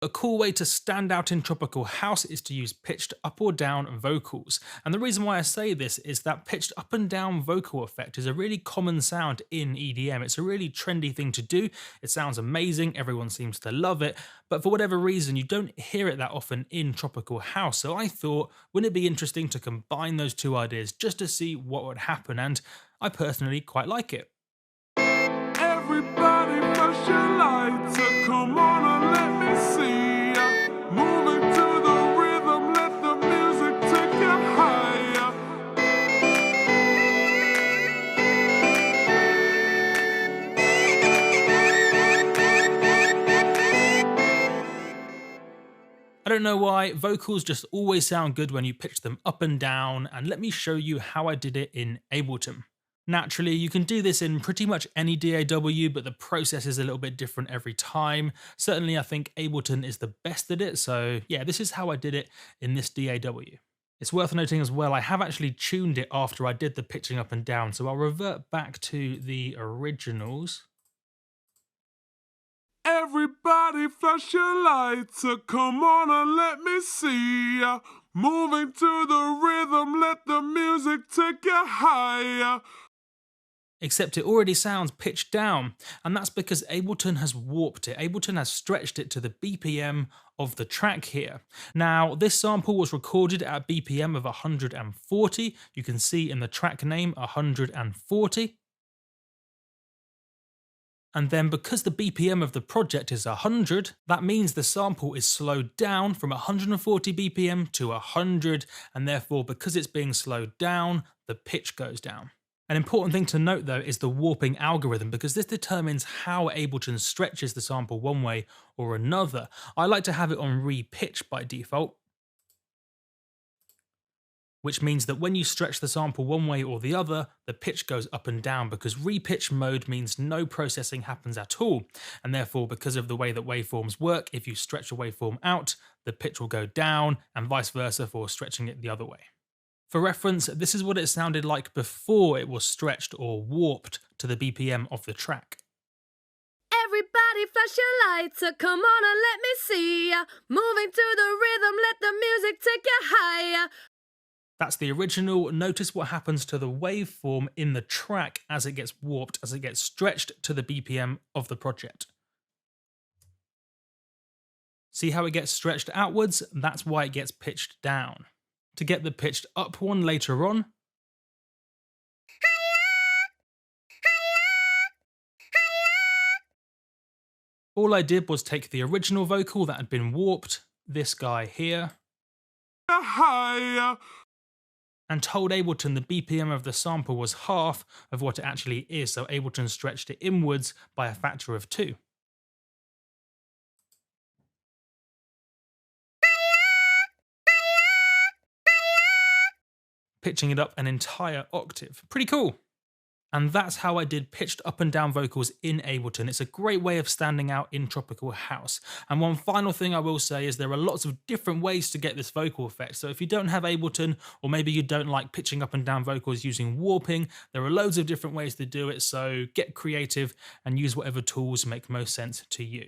A cool way to stand out in tropical house is to use pitched up or down vocals. And the reason why I say this is that pitched up and down vocal effect is a really common sound in EDM. It's a really trendy thing to do. It sounds amazing, everyone seems to love it, but for whatever reason you don't hear it that often in tropical house. So I thought, wouldn't it be interesting to combine those two ideas just to see what would happen, and I personally quite like it. Everybody flash your lights, come on and let me see ya. Moving to the rhythm, let the music take you higher. I don't know why, vocals just always sound good when you pitch them up and down, and let me show you how I did it in Ableton. Naturally, you can do this in pretty much any DAW, but the process is a little bit different every time. Certainly, I think Ableton is the best at it, so yeah, this is how I did it in this DAW. It's worth noting as well, I have actually tuned it after I did the pitching up and down, so I'll revert back to the originals. Everybody flash your lights, come on and let me see ya. Moving to the rhythm, let the music take you higher. Except it already sounds pitched down, and that's because Ableton has warped it. Ableton has stretched it to the BPM of the track here. Now, this sample was recorded at a BPM of 140. You can see in the track name 140. And then because the BPM of the project is 100, that means the sample is slowed down from 140 BPM to 100, and therefore because it's being slowed down, the pitch goes down. An important thing to note though is the warping algorithm, because this determines how Ableton stretches the sample one way or another. I like to have it on re-pitch by default, which means that when you stretch the sample one way or the other, the pitch goes up and down, because re-pitch mode means no processing happens at all. And therefore, because of the way that waveforms work, if you stretch a waveform out, the pitch will go down, and vice versa for stretching it the other way. For reference, this is what it sounded like before it was stretched or warped to the BPM of the track. Everybody flash your lights, come on and let me see ya. Moving to the rhythm, let the music take you higher. That's the original. Notice what happens to the waveform in the track as it gets warped, as it gets stretched to the BPM of the project. See how it gets stretched outwards? That's why it gets pitched down. To get the pitched up one later on, all I did was take the original vocal that had been warped, this guy here, Higher. and told Ableton the BPM of the sample was half of what it actually is, so Ableton stretched it inwards by a factor of 2. Pitching it up an entire octave. Pretty cool. And that's how I did pitched up and down vocals in Ableton. It's a great way of standing out in tropical house. And one final thing I will say is there are lots of different ways to get this vocal effect. So if you don't have Ableton, or maybe you don't like pitching up and down vocals using warping, there are loads of different ways to do it. So get creative and use whatever tools make most sense to you.